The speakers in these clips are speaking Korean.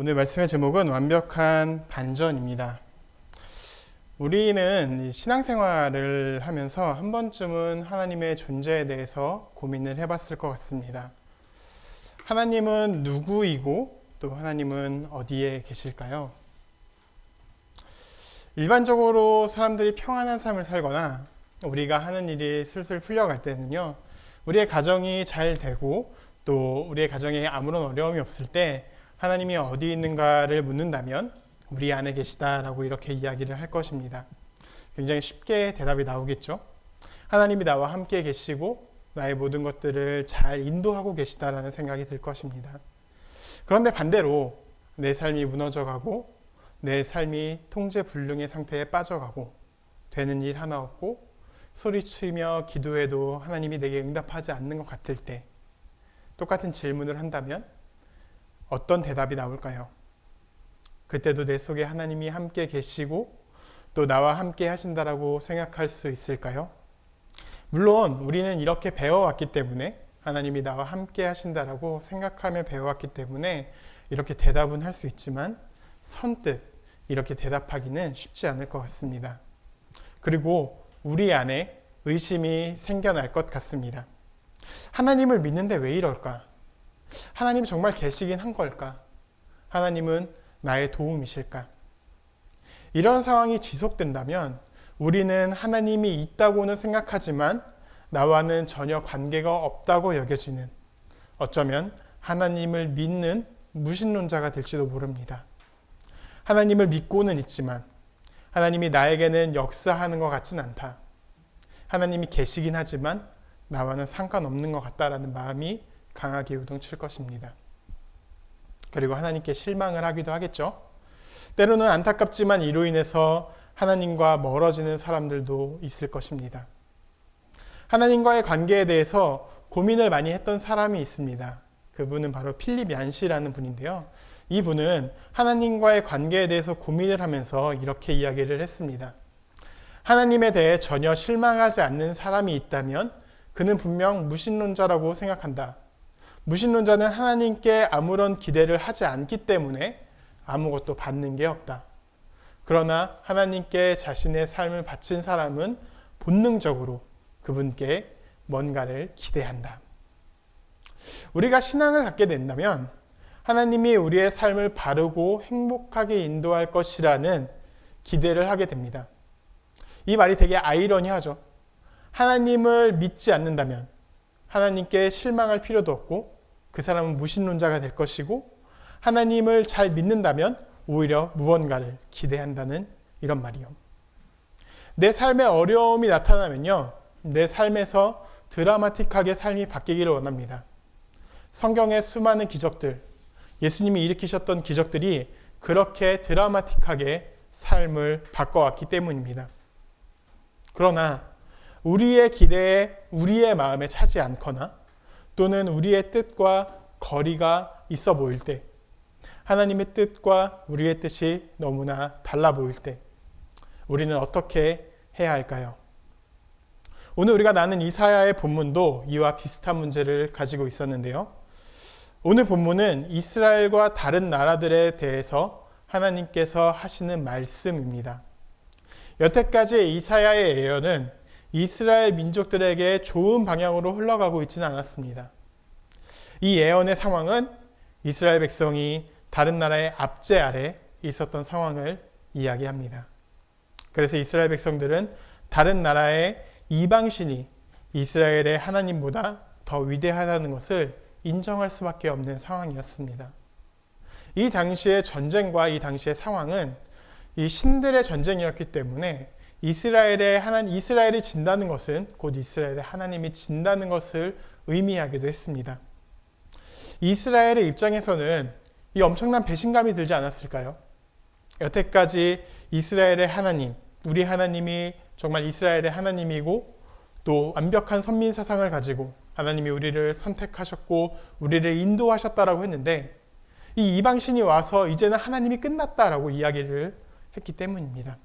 오늘 말씀의 제목은 완벽한 반전입니다. 우리는 신앙생활을 하면서 한 번쯤은 하나님의 존재에 대해서 고민을 해봤을 것 같습니다. 하나님은 누구이고 또 하나님은 어디에 계실까요? 일반적으로 사람들이 평안한 삶을 살거나 우리가 하는 일이 술술 풀려갈 때는요, 우리의 가정이 잘 되고 또 우리의 가정에 아무런 어려움이 없을 때 하나님이 어디 있는가를 묻는다면 우리 안에 계시다라고 이렇게 이야기를 할 것입니다. 굉장히 쉽게 대답이 나오겠죠. 하나님이 나와 함께 계시고 나의 모든 것들을 잘 인도하고 계시다라는 생각이 들 것입니다. 그런데 반대로 내 삶이 무너져가고 내 삶이 통제불능의 상태에 빠져가고 되는 일 하나 없고 소리치며 기도해도 하나님이 내게 응답하지 않는 것 같을 때 똑같은 질문을 한다면 어떤 대답이 나올까요? 그때도 내 속에 하나님이 함께 계시고 또 나와 함께 하신다라고 생각할 수 있을까요? 물론 우리는 이렇게 배워왔기 때문에 하나님이 나와 함께 하신다라고 생각하며 배워왔기 때문에 이렇게 대답은 할 수 있지만 선뜻 이렇게 대답하기는 쉽지 않을 것 같습니다. 그리고 우리 안에 의심이 생겨날 것 같습니다. 하나님을 믿는데 왜 이럴까? 하나님 정말 계시긴 한 걸까? 하나님은 나의 도움이실까? 이런 상황이 지속된다면 우리는 하나님이 있다고는 생각하지만 나와는 전혀 관계가 없다고 여겨지는, 어쩌면 하나님을 믿는 무신론자가 될지도 모릅니다. 하나님을 믿고는 있지만 하나님이 나에게는 역사하는 것 같진 않다. 하나님이 계시긴 하지만 나와는 상관없는 것 같다라는 마음이 강하게 요동칠 것입니다. 그리고 하나님께 실망을 하기도 하겠죠. 때로는 안타깝지만 이로 인해서 하나님과 멀어지는 사람들도 있을 것입니다. 하나님과의 관계에 대해서 고민을 많이 했던 사람이 있습니다. 그분은 바로 필립 얀시라는 분인데요. 이분은 하나님과의 관계에 대해서 고민을 하면서 이렇게 이야기를 했습니다. 하나님에 대해 전혀 실망하지 않는 사람이 있다면 그는 분명 무신론자라고 생각한다. 무신론자는 하나님께 아무런 기대를 하지 않기 때문에 아무것도 받는 게 없다. 그러나 하나님께 자신의 삶을 바친 사람은 본능적으로 그분께 뭔가를 기대한다. 우리가 신앙을 갖게 된다면 하나님이 우리의 삶을 바르고 행복하게 인도할 것이라는 기대를 하게 됩니다. 이 말이 되게 아이러니하죠. 하나님을 믿지 않는다면 하나님께 실망할 필요도 없고 그 사람은 무신론자가 될 것이고, 하나님을 잘 믿는다면 오히려 무언가를 기대한다는 이런 말이요. 내 삶에 어려움이 나타나면요, 내 삶에서 드라마틱하게 삶이 바뀌기를 원합니다. 성경의 수많은 기적들, 예수님이 일으키셨던 기적들이 그렇게 드라마틱하게 삶을 바꿔왔기 때문입니다. 그러나 우리의 기대에 우리의 마음에 차지 않거나 또는 우리의 뜻과 거리가 있어 보일 때, 하나님의 뜻과 우리의 뜻이 너무나 달라 보일 때 우리는 어떻게 해야 할까요? 오늘 우리가 나눈 이사야의 본문도 이와 비슷한 문제를 가지고 있었는데요. 오늘 본문은 이스라엘과 다른 나라들에 대해서 하나님께서 하시는 말씀입니다. 여태까지의 이사야의 예언은 이스라엘 민족들에게 좋은 방향으로 흘러가고 있지는 않았습니다. 이 예언의 상황은 이스라엘 백성이 다른 나라의 압제 아래 있었던 상황을 이야기합니다. 그래서 이스라엘 백성들은 다른 나라의 이방신이 이스라엘의 하나님보다 더 위대하다는 것을 인정할 수밖에 없는 상황이었습니다. 이 당시의 전쟁과 이 당시의 상황은 이 신들의 전쟁이었기 때문에 이스라엘이 진다는 것은 곧 이스라엘의 하나님이 진다는 것을 의미하기도 했습니다. 이스라엘의 입장에서는 이 엄청난 배신감이 들지 않았을까요? 여태까지 이스라엘의 하나님, 우리 하나님이 정말 이스라엘의 하나님이고 또 완벽한 선민 사상을 가지고 하나님이 우리를 선택하셨고 우리를 인도하셨다라고 했는데, 이 이방신이 와서 이제는 하나님이 끝났다라고 이야기를 했기 때문입니다.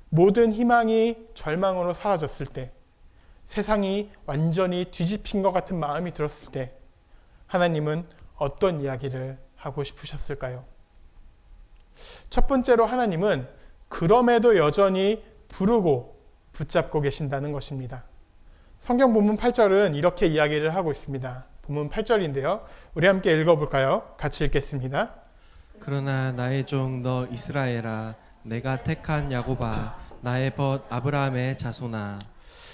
모든 희망이 절망으로 사라졌을 때, 세상이 완전히 뒤집힌 것 같은 마음이 들었을 때 하나님은 어떤 이야기를 하고 싶으셨을까요? 첫 번째로 하나님은 그럼에도 여전히 부르고 붙잡고 계신다는 것입니다. 성경 본문 8절은 이렇게 이야기를 하고 있습니다. 본문 8절인데요. 우리 함께 읽어볼까요? 같이 읽겠습니다. 그러나 나의 종 너 이스라엘아, 내가 택한 야곱아, 나의 벗 아브라함의 자손아.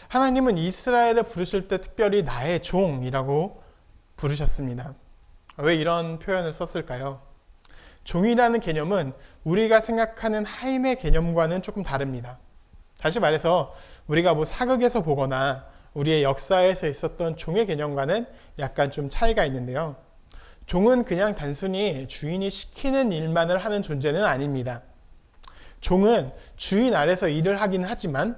하나님은 이스라엘을 부르실 때 특별히 나의 종이라고 부르셨습니다. 왜 이런 표현을 썼을까요? 종이라는 개념은 우리가 생각하는 하인의 개념과는 조금 다릅니다. 다시 말해서 우리가 사극에서 보거나 우리의 역사에서 있었던 종의 개념과는 약간 좀 차이가 있는데요. 종은 그냥 단순히 주인이 시키는 일만을 하는 존재는 아닙니다. 종은 주인 아래서 일을 하긴 하지만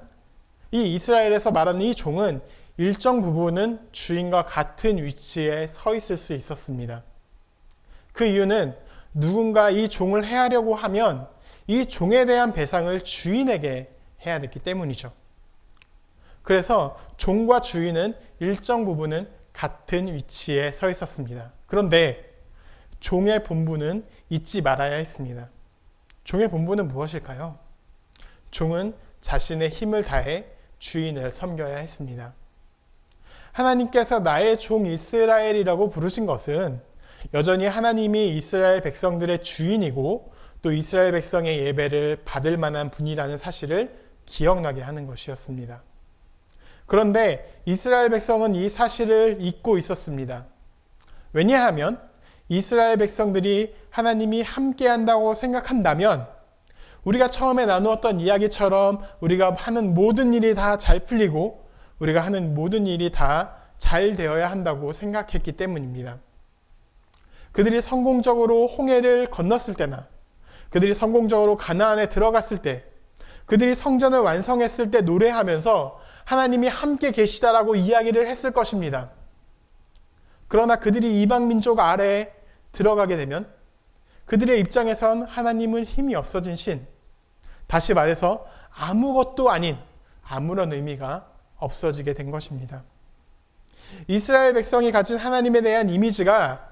이 이스라엘에서 말하는 이 종은 일정 부분은 주인과 같은 위치에 서 있을 수 있었습니다. 그 이유는 누군가 이 종을 해하려고 하면 이 종에 대한 배상을 주인에게 해야 됐기 때문이죠. 그래서 종과 주인은 일정 부분은 같은 위치에 서 있었습니다. 그런데 종의 본분은 잊지 말아야 했습니다. 종의 본분은 무엇일까요? 종은 자신의 힘을 다해 주인을 섬겨야 했습니다. 하나님께서 나의 종 이스라엘이라고 부르신 것은 여전히 하나님이 이스라엘 백성들의 주인이고 또 이스라엘 백성의 예배를 받을 만한 분이라는 사실을 기억나게 하는 것이었습니다. 그런데 이스라엘 백성은 이 사실을 잊고 있었습니다. 왜냐하면 이스라엘 백성들이 하나님이 함께 한다고 생각한다면 우리가 처음에 나누었던 이야기처럼 우리가 하는 모든 일이 다 잘 풀리고 우리가 하는 모든 일이 다 잘 되어야 한다고 생각했기 때문입니다. 그들이 성공적으로 홍해를 건넜을 때나 그들이 성공적으로 가나안에 들어갔을 때 그들이 성전을 완성했을 때 노래하면서 하나님이 함께 계시다라고 이야기를 했을 것입니다. 그러나 그들이 이방 민족 아래에 들어가게 되면 그들의 입장에선 하나님은 힘이 없어진 신, 다시 말해서 아무것도 아닌 아무런 의미가 없어지게 된 것입니다. 이스라엘 백성이 가진 하나님에 대한 이미지가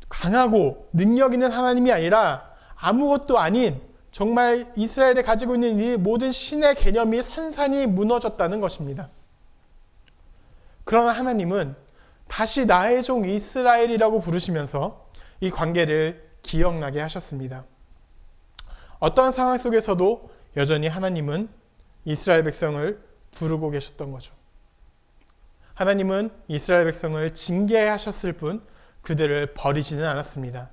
강하고 능력 있는 하나님이 아니라 아무것도 아닌 정말 이스라엘이 가지고 있는 이 모든 신의 개념이 산산이 무너졌다는 것입니다. 그러나 하나님은 다시 나의 종 이스라엘이라고 부르시면서 이 관계를 기억나게 하셨습니다. 어떠한 상황 속에서도 여전히 하나님은 이스라엘 백성을 부르고 계셨던 거죠. 하나님은 이스라엘 백성을 징계하셨을 뿐 그들을 버리지는 않았습니다.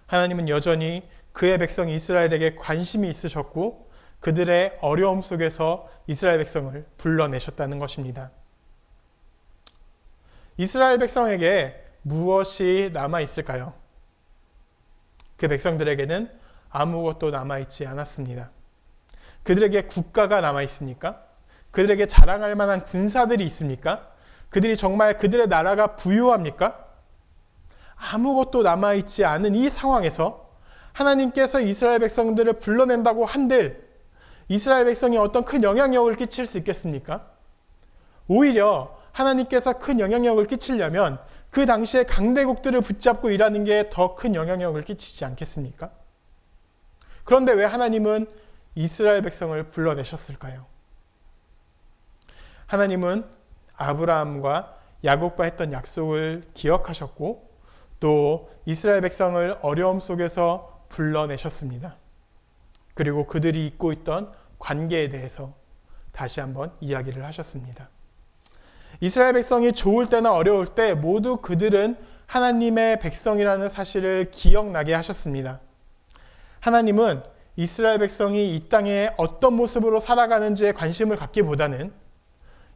하나님은 여전히 그의 백성 이스라엘에게 관심이 있으셨고 그들의 어려움 속에서 이스라엘 백성을 불러내셨다는 것입니다. 이스라엘 백성에게 무엇이 남아있을까요? 그 백성들에게는 아무것도 남아있지 않았습니다. 그들에게 국가가 남아있습니까? 그들에게 자랑할 만한 군사들이 있습니까? 그들이 정말 그들의 나라가 부유합니까? 아무것도 남아있지 않은 이 상황에서 하나님께서 이스라엘 백성들을 불러낸다고 한들 이스라엘 백성이 어떤 큰 영향력을 끼칠 수 있겠습니까? 오히려 하나님께서 큰 영향력을 끼치려면 그 당시에 강대국들을 붙잡고 일하는 게 더 큰 영향력을 끼치지 않겠습니까? 그런데 왜 하나님은 이스라엘 백성을 불러내셨을까요? 하나님은 아브라함과 야곱과 했던 약속을 기억하셨고 또 이스라엘 백성을 어려움 속에서 불러내셨습니다. 그리고 그들이 잊고 있던 관계에 대해서 다시 한번 이야기를 하셨습니다. 이스라엘 백성이 좋을 때나 어려울 때 모두 그들은 하나님의 백성이라는 사실을 기억나게 하셨습니다. 하나님은 이스라엘 백성이 이 땅에 어떤 모습으로 살아가는지에 관심을 갖기보다는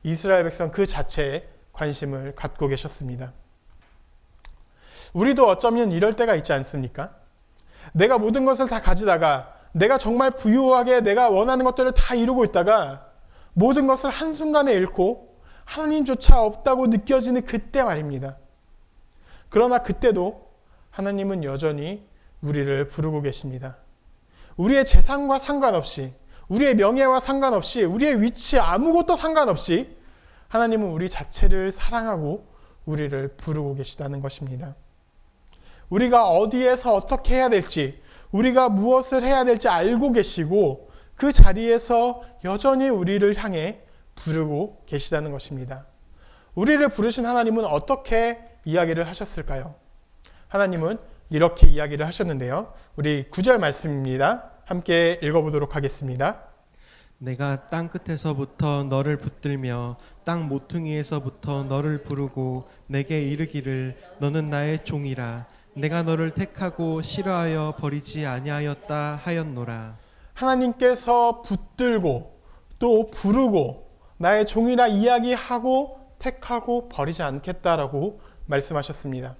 이스라엘 백성 그 자체에 관심을 갖고 계셨습니다. 우리도 어쩌면 이럴 때가 있지 않습니까? 내가 모든 것을 다 가지다가 내가 정말 부유하게 내가 원하는 것들을 다 이루고 있다가 모든 것을 한순간에 잃고 하나님조차 없다고 느껴지는 그때 말입니다. 그러나 그때도 하나님은 여전히 우리를 부르고 계십니다. 우리의 재산과 상관없이, 우리의 명예와 상관없이, 우리의 위치 아무것도 상관없이 하나님은 우리 자체를 사랑하고 우리를 부르고 계시다는 것입니다. 우리가 어디에서 어떻게 해야 될지, 우리가 무엇을 해야 될지 알고 계시고 그 자리에서 여전히 우리를 향해 부르고 계시다는 것입니다. 우리를 부르신 하나님은 어떻게 이야기를 하셨을까요? 하나님은 이렇게 이야기를 하셨는데요. 우리 9절 말씀입니다. 함께 읽어보도록 하겠습니다. 내가 땅 끝에서부터 너를 붙들며 땅 모퉁이에서부터 너를 부르고 내게 이르기를 너는 나의 종이라 내가 너를 택하고 싫어하여 버리지 아니하였다 하였노라. 하나님께서 붙들고 또 부르고 나의 종이라 이야기하고 택하고 버리지 않겠다라고 말씀하셨습니다.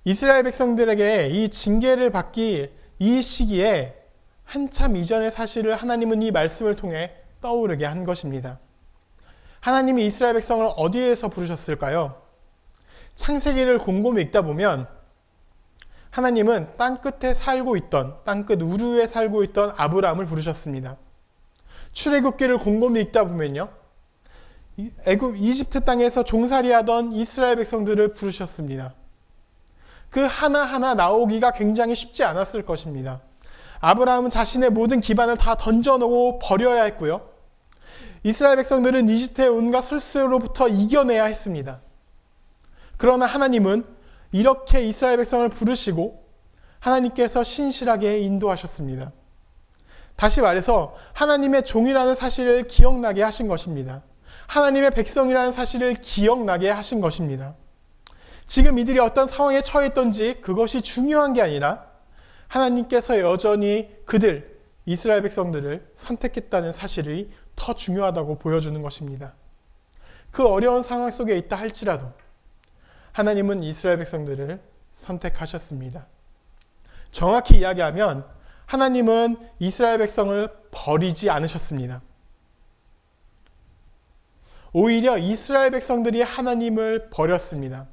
이스라엘 백성들에게 이 징계를 받기 이 시기에 한참 이전의 사실을 하나님은 이 말씀을 통해 떠오르게 한 것입니다. 하나님이 이스라엘 백성을 어디에서 부르셨을까요? 창세기를 곰곰이 읽다 보면 하나님은 땅끝에 살고 있던, 땅끝 우르에 살고 있던 아브라함을 부르셨습니다. 출애굽기를 곰곰이 읽다 보면요, 이집트 땅에서 종살이하던 이스라엘 백성들을 부르셨습니다. 그 하나하나 나오기가 굉장히 쉽지 않았을 것입니다. 아브라함은 자신의 모든 기반을 다 던져놓고 버려야 했고요. 이스라엘 백성들은 이집트의 온갖 술수로부터 이겨내야 했습니다. 그러나 하나님은 이렇게 이스라엘 백성을 부르시고 하나님께서 신실하게 인도하셨습니다. 다시 말해서 하나님의 종이라는 사실을 기억나게 하신 것입니다. 하나님의 백성이라는 사실을 기억나게 하신 것입니다. 지금 이들이 어떤 상황에 처해 있던지 그것이 중요한 게 아니라 하나님께서 여전히 그들, 이스라엘 백성들을 선택했다는 사실이 더 중요하다고 보여주는 것입니다. 그 어려운 상황 속에 있다 할지라도 하나님은 이스라엘 백성들을 선택하셨습니다. 정확히 이야기하면 하나님은 이스라엘 백성을 버리지 않으셨습니다. 오히려 이스라엘 백성들이 하나님을 버렸습니다.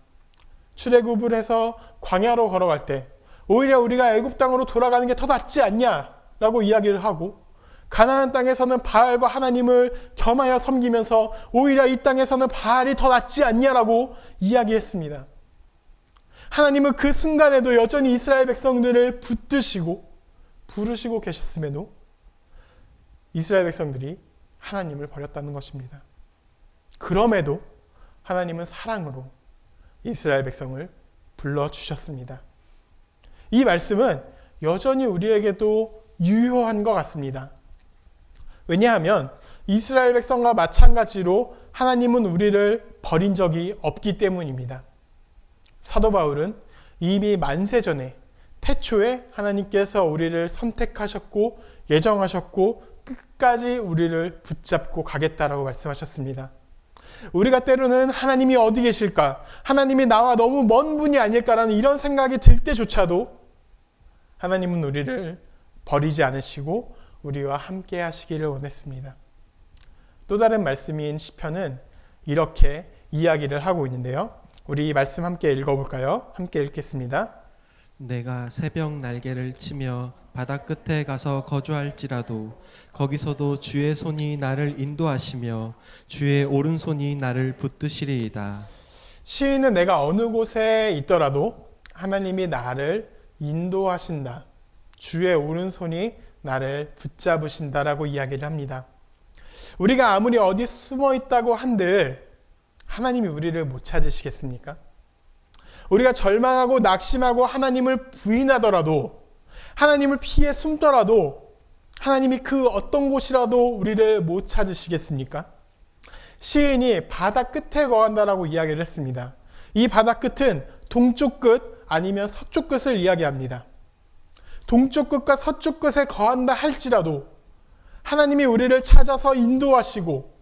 출애굽을 해서 광야로 걸어갈 때 오히려 우리가 애굽 땅으로 돌아가는 게 더 낫지 않냐라고 이야기를 하고, 가나안 땅에서는 바알과 하나님을 겸하여 섬기면서 오히려 이 땅에서는 바알이 더 낫지 않냐라고 이야기했습니다. 하나님은 그 순간에도 여전히 이스라엘 백성들을 붙드시고 부르시고 계셨음에도 이스라엘 백성들이 하나님을 버렸다는 것입니다. 그럼에도 하나님은 사랑으로 이스라엘 백성을 불러주셨습니다. 이 말씀은 여전히 우리에게도 유효한 것 같습니다. 왜냐하면 이스라엘 백성과 마찬가지로 하나님은 우리를 버린 적이 없기 때문입니다. 사도 바울은 이미 만세 전에 태초에 하나님께서 우리를 선택하셨고 예정하셨고 끝까지 우리를 붙잡고 가겠다라고 말씀하셨습니다. 우리가 때로는 하나님이 어디 계실까? 하나님이 나와 너무 먼 분이 아닐까라는 이런 생각이 들 때조차도 하나님은 우리를 버리지 않으시고 우리와 함께 하시기를 원했습니다. 또 다른 말씀인 시편은 이렇게 이야기를 하고 있는데요. 우리 이 말씀 함께 읽어볼까요? 함께 읽겠습니다. 내가 새벽 날개를 치며 바다 끝에 가서 거주할지라도 거기서도 주의 손이 나를 인도하시며 주의 오른손이 나를 붙드시리이다. 시인은 내가 어느 곳에 있더라도 하나님이 나를 인도하신다, 주의 오른손이 나를 붙잡으신다라고 이야기를 합니다. 우리가 아무리 어디 숨어 있다고 한들 하나님이 우리를 못 찾으시겠습니까? 우리가 절망하고 낙심하고 하나님을 부인하더라도, 하나님을 피해 숨더라도 하나님이 그 어떤 곳이라도 우리를 못 찾으시겠습니까? 시인이 바다 끝에 거한다라고 이야기를 했습니다. 이 바다 끝은 동쪽 끝 아니면 서쪽 끝을 이야기합니다. 동쪽 끝과 서쪽 끝에 거한다 할지라도 하나님이 우리를 찾아서 인도하시고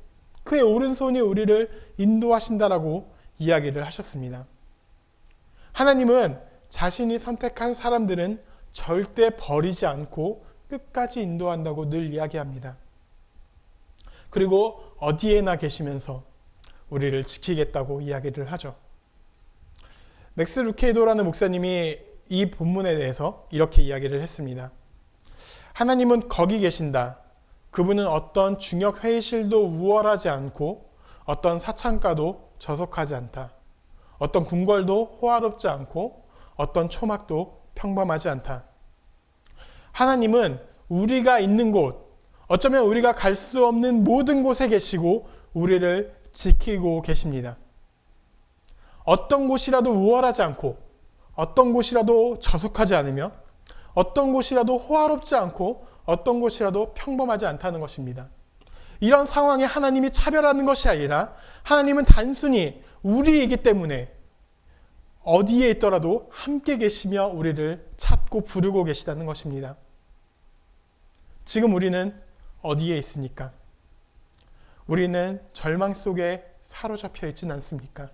그의 오른손이 우리를 인도하신다라고 이야기를 하셨습니다. 하나님은 자신이 선택한 사람들은 절대 버리지 않고 끝까지 인도한다고 늘 이야기합니다. 그리고 어디에나 계시면서 우리를 지키겠다고 이야기를 하죠. 맥스 루케이도라는 목사님이 이 본문에 대해서 이렇게 이야기를 했습니다. 하나님은 거기 계신다. 그분은 어떤 중역 회의실도 우월하지 않고 어떤 사창가도 저속하지 않다. 어떤 궁궐도 호화롭지 않고 어떤 초막도 평범하지 않다. 하나님은 우리가 있는 곳, 어쩌면 우리가 갈 수 없는 모든 곳에 계시고 우리를 지키고 계십니다. 어떤 곳이라도 우월하지 않고 어떤 곳이라도 저속하지 않으며 어떤 곳이라도 호화롭지 않고 어떤 곳이라도 평범하지 않다는 것입니다. 이런 상황에 하나님이 차별하는 것이 아니라 하나님은 단순히 우리이기 때문에 어디에 있더라도 함께 계시며 우리를 찾고 부르고 계시다는 것입니다. 지금 우리는 어디에 있습니까? 우리는 절망 속에 사로잡혀 있지는 않습니까?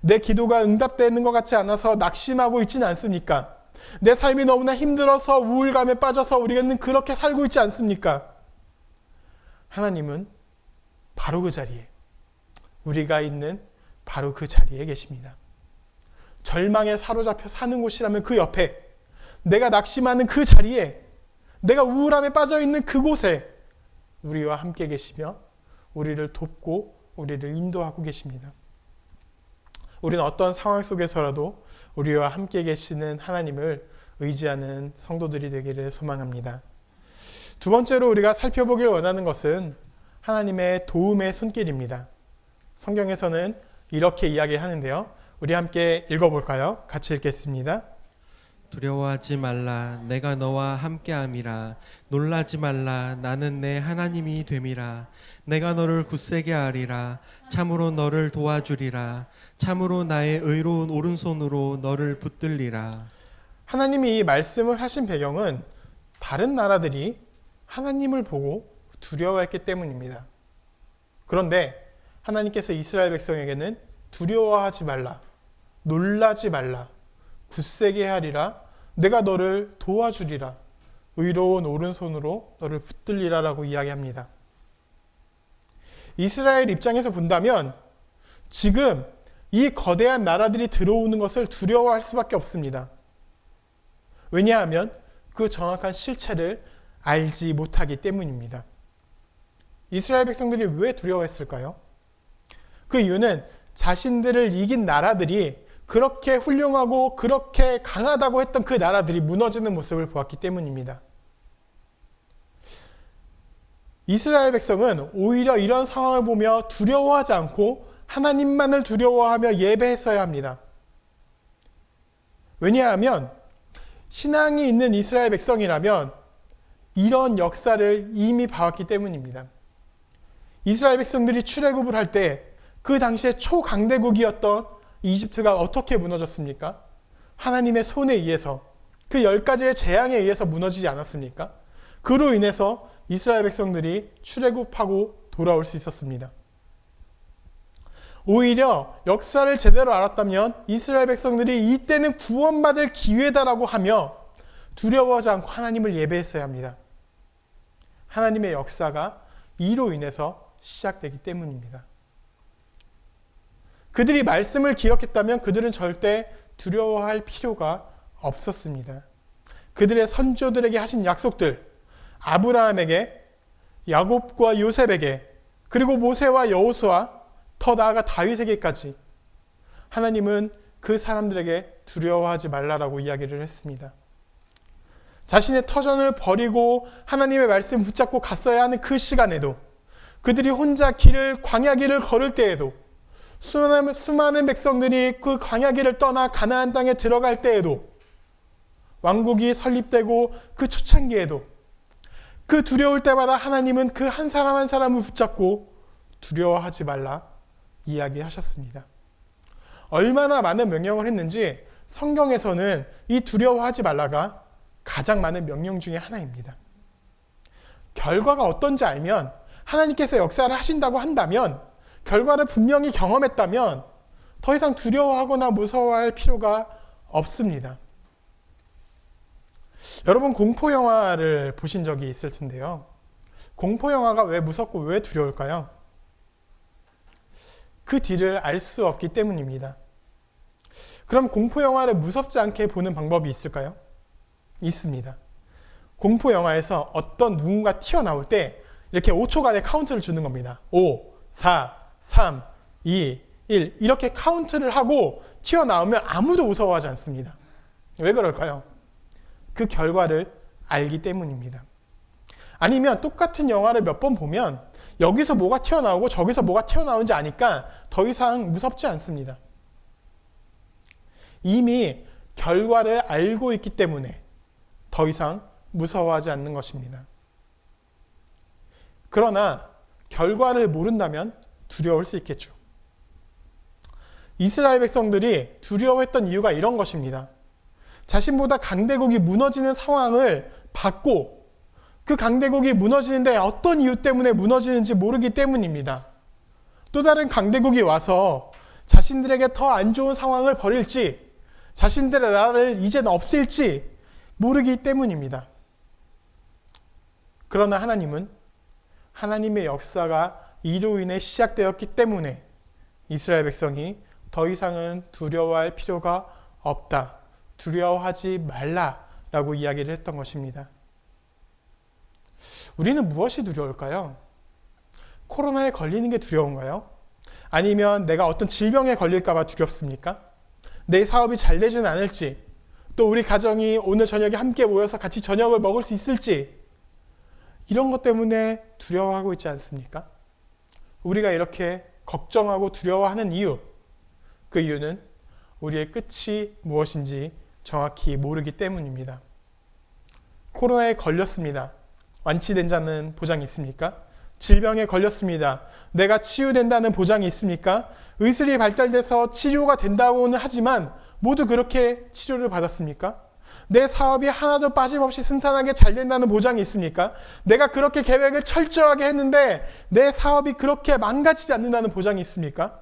내 기도가 응답되는 것 같지 않아서 낙심하고 있지는 않습니까? 내 삶이 너무나 힘들어서 우울감에 빠져서 우리는 그렇게 살고 있지 않습니까? 하나님은 바로 그 자리에, 우리가 있는 바로 그 자리에 계십니다. 절망에 사로잡혀 사는 곳이라면 그 옆에, 내가 낙심하는 그 자리에, 내가 우울함에 빠져 있는 그곳에 우리와 함께 계시며 우리를 돕고 우리를 인도하고 계십니다. 우리는 어떤 상황 속에서라도 우리와 함께 계시는 하나님을 의지하는 성도들이 되기를 소망합니다. 두 번째로 우리가 살펴보길 원하는 것은 하나님의 도움의 손길입니다. 성경에서는 이렇게 이야기하는데요. 우리 함께 읽어볼까요? 같이 읽겠습니다. 두려워하지 말라 내가 너와 함께함이라 놀라지 말라 나는 내 하나님이 됨이라 내가 너를 굳세게 하리라 참으로 너를 도와주리라 참으로 나의 의로운 오른손으로 너를 붙들리라. 하나님이 이 말씀을 하신 배경은 다른 나라들이 하나님을 보고 두려워했기 때문입니다. 그런데 하나님께서 이스라엘 백성에게는 두려워하지 말라, 놀라지 말라, 굳세게 하리라, 내가 너를 도와주리라, 의로운 오른손으로 너를 붙들리라 라고 이야기합니다. 이스라엘 입장에서 본다면 지금 이 거대한 나라들이 들어오는 것을 두려워할 수밖에 없습니다. 왜냐하면 그 정확한 실체를 알지 못하기 때문입니다. 이스라엘 백성들이 왜 두려워했을까요? 그 이유는 자신들을 이긴 나라들이 그렇게 훌륭하고 그렇게 강하다고 했던 그 나라들이 무너지는 모습을 보았기 때문입니다. 이스라엘 백성은 오히려 이런 상황을 보며 두려워하지 않고 하나님만을 두려워하며 예배했어야 합니다. 왜냐하면 신앙이 있는 이스라엘 백성이라면 이런 역사를 이미 봐왔기 때문입니다. 이스라엘 백성들이 출애굽을 할 때 그 당시에 초강대국이었던 이집트가 어떻게 무너졌습니까? 하나님의 손에 의해서, 그 10가지의 재앙에 의해서 무너지지 않았습니까? 그로 인해서 이스라엘 백성들이 출애굽하고 돌아올 수 있었습니다. 오히려 역사를 제대로 알았다면 이스라엘 백성들이 이때는 구원받을 기회다라고 하며 두려워하지 않고 하나님을 예배했어야 합니다. 하나님의 역사가 이로 인해서 시작되기 때문입니다. 그들이 말씀을 기억했다면 그들은 절대 두려워할 필요가 없었습니다. 그들의 선조들에게 하신 약속들, 아브라함에게, 야곱과 요셉에게, 그리고 모세와 여호수아, 더 나아가 다윗에게까지 하나님은 그 사람들에게 두려워하지 말라라고 이야기를 했습니다. 자신의 터전을 버리고 하나님의 말씀 붙잡고 갔어야 하는 그 시간에도, 그들이 혼자 광야 길을 걸을 때에도, 수많은 백성들이 그 광야 길을 떠나 가나안 땅에 들어갈 때에도, 왕국이 설립되고 그 초창기에도 그 두려울 때마다 하나님은 그 한 사람 한 사람을 붙잡고 두려워하지 말라 이야기하셨습니다. 얼마나 많은 명령을 했는지 성경에서는 이 두려워하지 말라가 가장 많은 명령 중에 하나입니다. 결과가 어떤지 알면, 하나님께서 역사를 하신다고 한다면, 결과를 분명히 경험했다면 더 이상 두려워하거나 무서워할 필요가 없습니다. 여러분, 공포영화를 보신 적이 있을 텐데요. 공포영화가 왜 무섭고 왜 두려울까요? 그 뒤를 알 수 없기 때문입니다. 그럼 공포영화를 무섭지 않게 보는 방법이 있을까요? 있습니다. 공포영화에서 어떤 누군가 튀어나올 때 이렇게 5초간의 카운트를 주는 겁니다. 5, 4, 3, 2, 1 이렇게 카운트를 하고 튀어나오면 아무도 무서워하지 않습니다. 왜 그럴까요? 그 결과를 알기 때문입니다. 아니면 똑같은 영화를 몇 번 보면 여기서 뭐가 튀어나오고 저기서 뭐가 튀어나오는지 아니까 더 이상 무섭지 않습니다. 이미 결과를 알고 있기 때문에 더 이상 무서워하지 않는 것입니다. 그러나 결과를 모른다면 두려울 수 있겠죠. 이스라엘 백성들이 두려워했던 이유가 이런 것입니다. 자신보다 강대국이 무너지는 상황을 봤고 그 강대국이 무너지는데 어떤 이유 때문에 무너지는지 모르기 때문입니다. 또 다른 강대국이 와서 자신들에게 더 안 좋은 상황을 벌일지 자신들의 나라를 이제는 없앨지 모르기 때문입니다. 그러나 하나님은 하나님의 역사가 이로 인해 시작되었기 때문에 이스라엘 백성이 더 이상은 두려워할 필요가 없다. 두려워하지 말라라고 이야기를 했던 것입니다. 우리는 무엇이 두려울까요? 코로나에 걸리는 게 두려운가요? 아니면 내가 어떤 질병에 걸릴까 봐 두렵습니까? 내 사업이 잘 되지는 않을지, 또 우리 가정이 오늘 저녁에 함께 모여서 같이 저녁을 먹을 수 있을지, 이런 것 때문에 두려워하고 있지 않습니까? 우리가 이렇게 걱정하고 두려워하는 이유, 그 이유는 우리의 끝이 무엇인지 정확히 모르기 때문입니다. 코로나에 걸렸습니다. 완치된 자는 보장이 있습니까? 질병에 걸렸습니다. 내가 치유된다는 보장이 있습니까? 의술이 발달돼서 치료가 된다고는 하지만 모두 그렇게 치료를 받았습니까? 내 사업이 하나도 빠짐없이 순탄하게 잘 된다는 보장이 있습니까? 내가 그렇게 계획을 철저하게 했는데 내 사업이 그렇게 망가지지 않는다는 보장이 있습니까?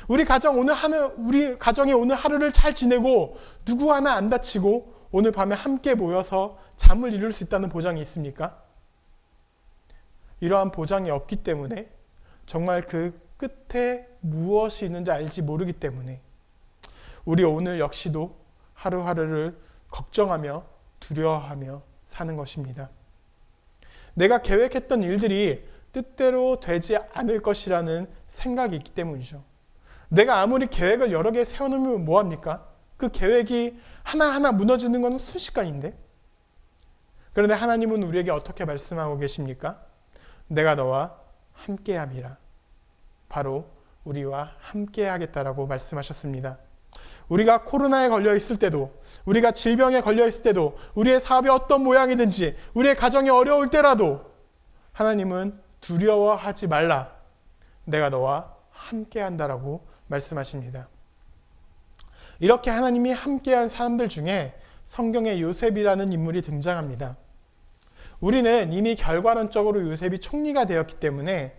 우리 가정이 오늘 하루를 잘 지내고 누구 하나 안 다치고 오늘 밤에 함께 모여서 잠을 이룰 수 있다는 보장이 있습니까? 이러한 보장이 없기 때문에 정말 그 끝에 무엇이 있는지 알지 모르기 때문에 우리 오늘 역시도 하루하루를 걱정하며 두려워하며 사는 것입니다. 내가 계획했던 일들이 뜻대로 되지 않을 것이라는 생각이 있기 때문이죠. 내가 아무리 계획을 여러 개 세워놓으면 뭐합니까? 그 계획이 하나하나 무너지는 건 순식간인데. 그런데 하나님은 우리에게 어떻게 말씀하고 계십니까? 내가 너와 함께함이라. 바로 우리와 함께하겠다라고 말씀하셨습니다. 우리가 코로나에 걸려 있을 때도, 우리가 질병에 걸려 있을 때도, 우리의 사업이 어떤 모양이든지, 우리의 가정이 어려울 때라도 하나님은 두려워하지 말라. 내가 너와 함께한다라고 말씀하십니다. 이렇게 하나님이 함께한 사람들 중에 성경에 요셉이라는 인물이 등장합니다. 우리는 이미 결과론적으로 요셉이 총리가 되었기 때문에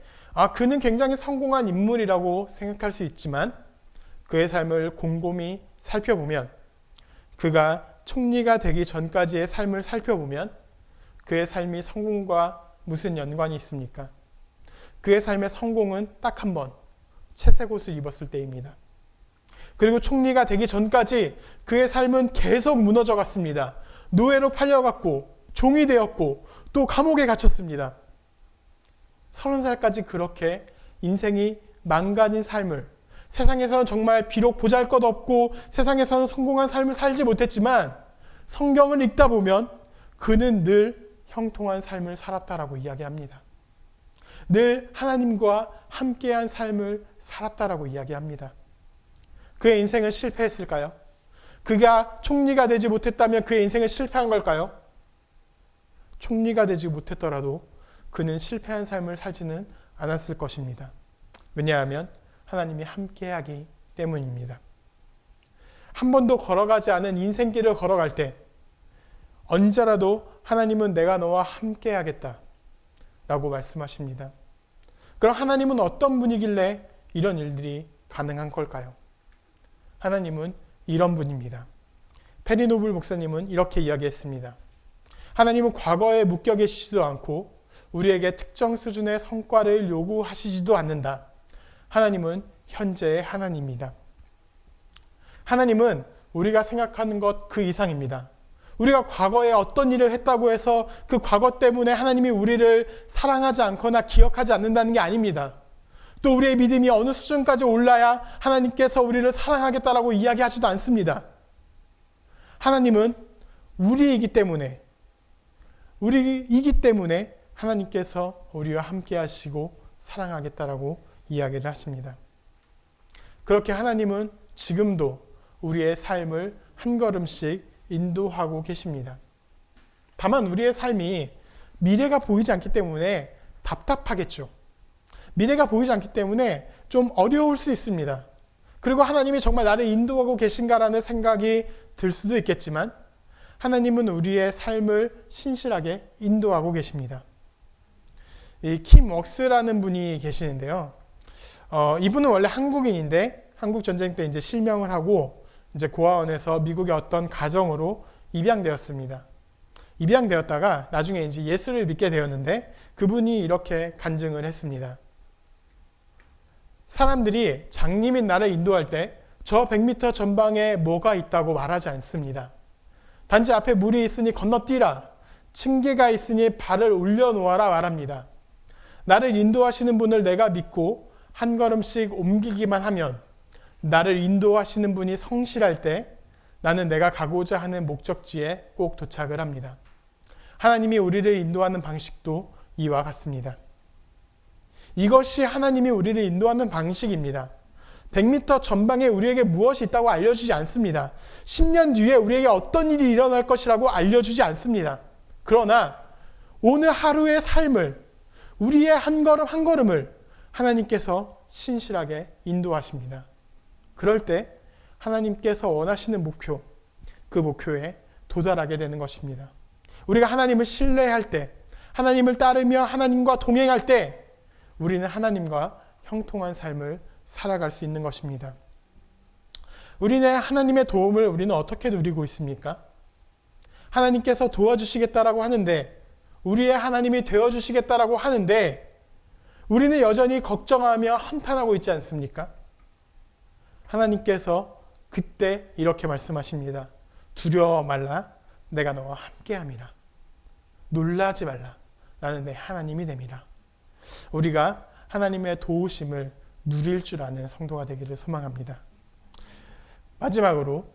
그는 굉장히 성공한 인물이라고 생각할 수 있지만 그의 삶을 곰곰이 살펴보면, 그가 총리가 되기 전까지의 삶을 살펴보면 그의 삶이 성공과 무슨 연관이 있습니까? 그의 삶의 성공은 딱 한 번, 채색 옷을 입었을 때입니다. 그리고 총리가 되기 전까지 그의 삶은 계속 무너져 갔습니다. 노예로 팔려갔고 종이 되었고 또 감옥에 갇혔습니다. 30살까지 그렇게 인생이 망가진 삶을, 세상에서는 정말 비록 보잘것없고 세상에서는 성공한 삶을 살지 못했지만 성경을 읽다 보면 그는 늘 형통한 삶을 살았다라고 이야기합니다. 늘 하나님과 함께한 삶을 살았다라고 이야기합니다. 그의 인생은 실패했을까요? 그가 총리가 되지 못했다면 그의 인생은 실패한 걸까요? 총리가 되지 못했더라도 그는 실패한 삶을 살지는 않았을 것입니다. 왜냐하면 하나님이 함께하기 때문입니다. 한 번도 걸어가지 않은 인생길을 걸어갈 때 언제라도 하나님은 내가 너와 함께하겠다 라고 말씀하십니다. 그럼 하나님은 어떤 분이길래 이런 일들이 가능한 걸까요? 하나님은 이런 분입니다. 페리노블 목사님은 이렇게 이야기했습니다. 하나님은 과거에 묶여 계시지도 않고 우리에게 특정 수준의 성과를 요구하시지도 않는다. 하나님은 현재의 하나님입니다. 하나님은 우리가 생각하는 것 그 이상입니다. 우리가 과거에 어떤 일을 했다고 해서 그 과거 때문에 하나님이 우리를 사랑하지 않거나 기억하지 않는다는 게 아닙니다. 또 우리의 믿음이 어느 수준까지 올라야 하나님께서 우리를 사랑하겠다라고 이야기하지도 않습니다. 하나님은 우리이기 때문에 하나님께서 우리와 함께 하시고 사랑하겠다라고 이야기를 하십니다. 그렇게 하나님은 지금도 우리의 삶을 한 걸음씩 인도하고 계십니다. 다만 우리의 삶이 미래가 보이지 않기 때문에 답답하겠죠. 미래가 보이지 않기 때문에 좀 어려울 수 있습니다. 그리고 하나님이 정말 나를 인도하고 계신가라는 생각이 들 수도 있겠지만 하나님은 우리의 삶을 신실하게 인도하고 계십니다. 이 킴 웍스라는 분이 계시는데요. 이분은 원래 한국인인데 한국 전쟁 때 이제 실명을 하고 이제 고아원에서 미국의 어떤 가정으로 입양되었습니다. 입양되었다가 나중에 이제 예수를 믿게 되었는데 그분이 이렇게 간증을 했습니다. 사람들이 장님인 나를 인도할 때 저 100m 전방에 뭐가 있다고 말하지 않습니다. 단지 앞에 물이 있으니 건너뛰라, 층계가 있으니 발을 올려놓아라 말합니다. 나를 인도하시는 분을 내가 믿고 한 걸음씩 옮기기만 하면 나를 인도하시는 분이 성실할 때 나는 내가 가고자 하는 목적지에 꼭 도착을 합니다. 하나님이 우리를 인도하는 방식도 이와 같습니다. 이것이 하나님이 우리를 인도하는 방식입니다. 100m 전방에 우리에게 무엇이 있다고 알려주지 않습니다. 10년 뒤에 우리에게 어떤 일이 일어날 것이라고 알려주지 않습니다. 그러나 오늘 하루의 삶을, 우리의 한 걸음 한 걸음을 하나님께서 신실하게 인도하십니다. 그럴 때 하나님께서 원하시는 목표, 그 목표에 도달하게 되는 것입니다. 우리가 하나님을 신뢰할 때, 하나님을 따르며 하나님과 동행할 때 우리는 하나님과 형통한 삶을 살아갈 수 있는 것입니다. 우리는 하나님의 도움을 우리는 어떻게 누리고 있습니까? 하나님께서 도와주시겠다라고 하는데, 우리의 하나님이 되어주시겠다라고 하는데 우리는 여전히 걱정하며 한탄하고 있지 않습니까? 하나님께서 그때 이렇게 말씀하십니다. 두려워 말라, 내가 너와 함께함이라. 놀라지 말라, 나는 내 하나님이 됨이라. 우리가 하나님의 도우심을 누릴 줄 아는 성도가 되기를 소망합니다. 마지막으로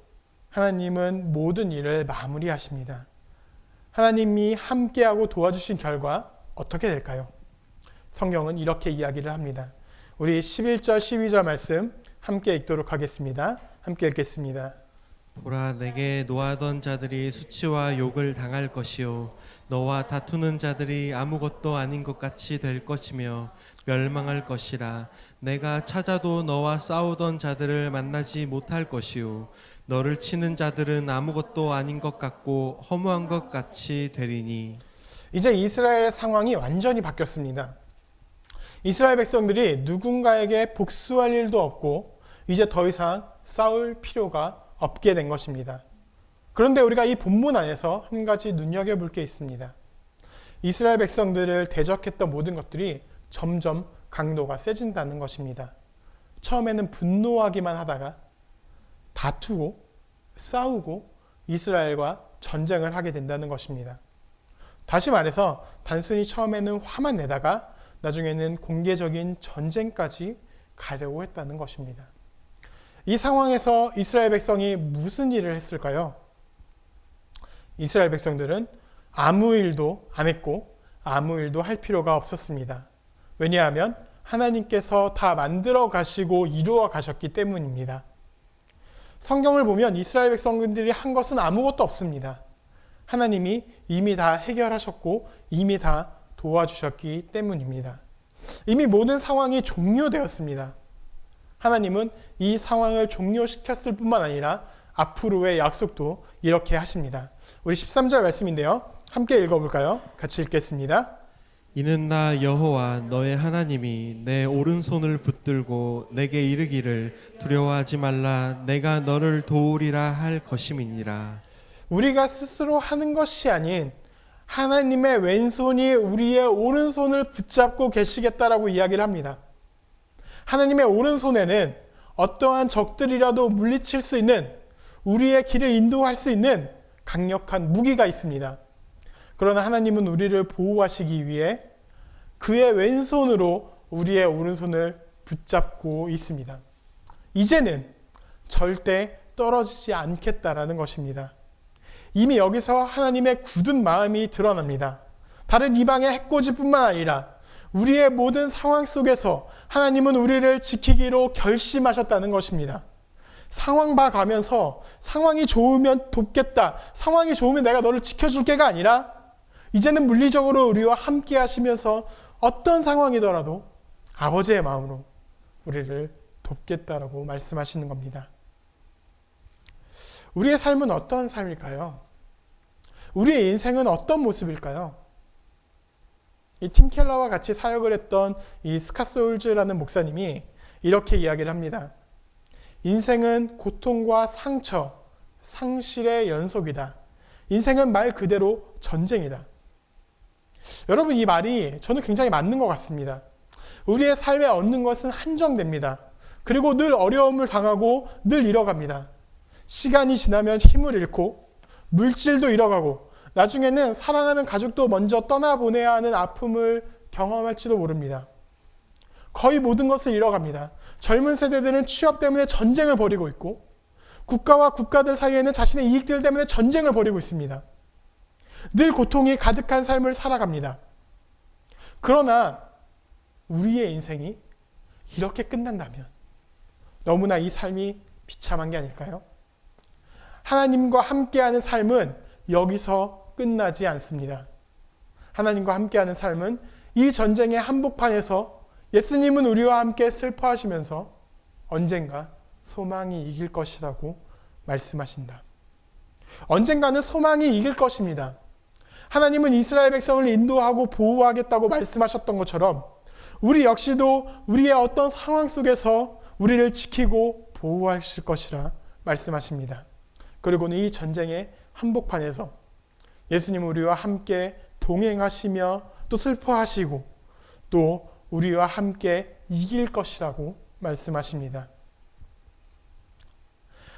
하나님은 모든 일을 마무리하십니다. 하나님이 함께하고 도와주신 결과 어떻게 될까요? 성경은 이렇게 이야기를 합니다. 우리 11절 12절 말씀 함께 읽도록 하겠습니다. 함께 읽겠습니다. 보라, 내게 노하던 자들이 수치와 욕을 당할 것이요 너와 다투는 자들이 아무것도 아닌 것 같이 될 것이며 멸망할 것이라. 내가 찾아도 너와 싸우던 자들을 만나지 못할 것이요 너를 치는 자들은 아무것도 아닌 것 같고 허무한 것 같이 되리니. 이제 이스라엘의 상황이 완전히 바뀌었습니다. 이스라엘 백성들이 누군가에게 복수할 일도 없고 이제 더 이상 싸울 필요가 없게 된 것입니다. 그런데 우리가 이 본문 안에서 한 가지 눈여겨볼 게 있습니다. 이스라엘 백성들을 대적했던 모든 것들이 점점 강도가 세진다는 것입니다. 처음에는 분노하기만 하다가 다투고 싸우고 이스라엘과 전쟁을 하게 된다는 것입니다. 다시 말해서 단순히 처음에는 화만 내다가 나중에는 공개적인 전쟁까지 가려고 했다는 것입니다. 이 상황에서 이스라엘 백성이 무슨 일을 했을까요? 이스라엘 백성들은 아무 일도 안 했고 아무 일도 할 필요가 없었습니다. 왜냐하면 하나님께서 다 만들어 가시고 이루어 가셨기 때문입니다. 성경을 보면 이스라엘 백성들이 한 것은 아무것도 없습니다. 하나님이 이미 다 해결하셨고 이미 다 도와주셨기 때문입니다. 이미 모든 상황이 종료되었습니다. 하나님은 이 상황을 종료시켰을 뿐만 아니라 앞으로의 약속도 이렇게 하십니다. 우리 13절 말씀인데요. 함께 읽어볼까요? 같이 읽겠습니다. 이는 나 여호와 너의 하나님이 내 오른손을 붙들고 내게 이르기를 두려워하지 말라, 내가 너를 도우리라 할 것임이니라. 우리가 스스로 하는 것이 아닌 하나님의 왼손이 우리의 오른손을 붙잡고 계시겠다라고 이야기를 합니다. 하나님의 오른손에는 어떠한 적들이라도 물리칠 수 있는, 우리의 길을 인도할 수 있는 강력한 무기가 있습니다. 그러나 하나님은 우리를 보호하시기 위해 그의 왼손으로 우리의 오른손을 붙잡고 있습니다. 이제는 절대 떨어지지 않겠다라는 것입니다. 이미 여기서 하나님의 굳은 마음이 드러납니다. 다른 이방의 해코지뿐만 아니라 우리의 모든 상황 속에서 하나님은 우리를 지키기로 결심하셨다는 것입니다. 상황 봐가면서 상황이 좋으면 돕겠다, 상황이 좋으면 내가 너를 지켜줄게가 아니라 이제는 물리적으로 우리와 함께 하시면서 어떤 상황이더라도 아버지의 마음으로 우리를 돕겠다라고 말씀하시는 겁니다. 우리의 삶은 어떤 삶일까요? 우리의 인생은 어떤 모습일까요? 이 팀 켈러와 같이 사역을 했던 이 스카솔즈라는 목사님이 이렇게 이야기를 합니다. 인생은 고통과 상처, 상실의 연속이다. 인생은 말 그대로 전쟁이다. 여러분, 이 말이 저는 굉장히 맞는 것 같습니다. 우리의 삶에 얻는 것은 한정됩니다. 그리고 늘 어려움을 당하고 늘 잃어갑니다. 시간이 지나면 힘을 잃고 물질도 잃어가고 나중에는 사랑하는 가족도 먼저 떠나보내야 하는 아픔을 경험할지도 모릅니다. 거의 모든 것을 잃어갑니다. 젊은 세대들은 취업 때문에 전쟁을 벌이고 있고 국가와 국가들 사이에는 자신의 이익들 때문에 전쟁을 벌이고 있습니다. 늘 고통이 가득한 삶을 살아갑니다. 그러나 우리의 인생이 이렇게 끝난다면 너무나 이 삶이 비참한 게 아닐까요? 하나님과 함께하는 삶은 여기서 끝나지 않습니다. 하나님과 함께하는 삶은 이 전쟁의 한복판에서 예수님은 우리와 함께 슬퍼하시면서 언젠가 소망이 이길 것이라고 말씀하신다. 언젠가는 소망이 이길 것입니다. 하나님은 이스라엘 백성을 인도하고 보호하겠다고 말씀하셨던 것처럼 우리 역시도 우리의 어떤 상황 속에서 우리를 지키고 보호하실 것이라 말씀하십니다. 그리고는 이 전쟁의 한복판에서 예수님은 우리와 함께 동행하시며 또 슬퍼하시고 또 우리와 함께 이길 것이라고 말씀하십니다.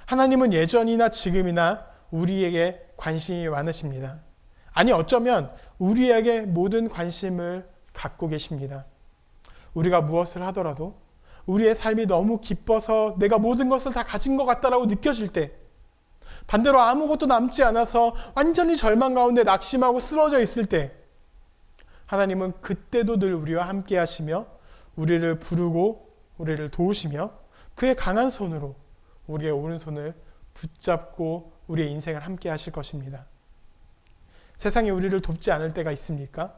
하나님은 예전이나 지금이나 우리에게 관심이 많으십니다. 아니, 어쩌면 우리에게 모든 관심을 갖고 계십니다. 우리가 무엇을 하더라도 우리의 삶이 너무 기뻐서 내가 모든 것을 다 가진 것 같다라고 느껴질 때, 반대로 아무것도 남지 않아서 완전히 절망 가운데 낙심하고 쓰러져 있을 때 하나님은 그때도 늘 우리와 함께 하시며 우리를 부르고 우리를 도우시며 그의 강한 손으로 우리의 오른손을 붙잡고 우리의 인생을 함께 하실 것입니다. 세상이 우리를 돕지 않을 때가 있습니까?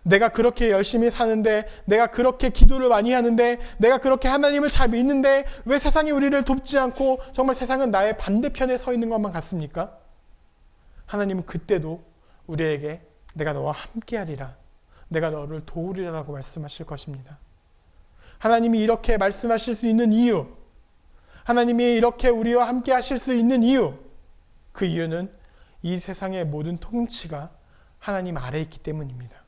내가 그렇게 열심히 사는데, 내가 그렇게 기도를 많이 하는데, 내가 그렇게 하나님을 잘 믿는데 왜 세상이 우리를 돕지 않고 정말 세상은 나의 반대편에 서 있는 것만 같습니까? 하나님은 그때도 우리에게 내가 너와 함께하리라, 내가 너를 도우리라라고 말씀하실 것입니다. 하나님이 이렇게 말씀하실 수 있는 이유, 하나님이 이렇게 우리와 함께 하실 수 있는 이유, 그 이유는 이 세상의 모든 통치가 하나님 아래에 있기 때문입니다.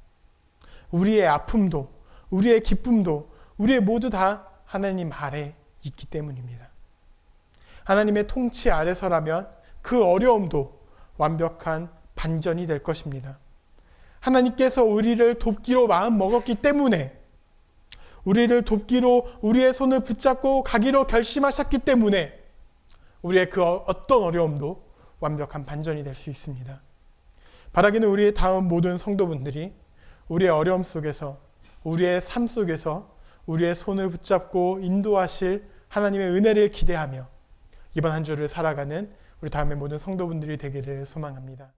우리의 아픔도 우리의 기쁨도 우리의 모두 다 하나님 아래에 있기 때문입니다. 하나님의 통치 아래서라면 그 어려움도 완벽한 반전이 될 것입니다. 하나님께서 우리를 돕기로 마음 먹었기 때문에, 우리를 돕기로 우리의 손을 붙잡고 가기로 결심하셨기 때문에 우리의 그 어떤 어려움도 완벽한 반전이 될 수 있습니다. 바라기는 우리의 다음 모든 성도분들이 우리의 어려움 속에서, 우리의 삶 속에서 우리의 손을 붙잡고 인도하실 하나님의 은혜를 기대하며 이번 한 주를 살아가는 우리 다음의 모든 성도분들이 되기를 소망합니다.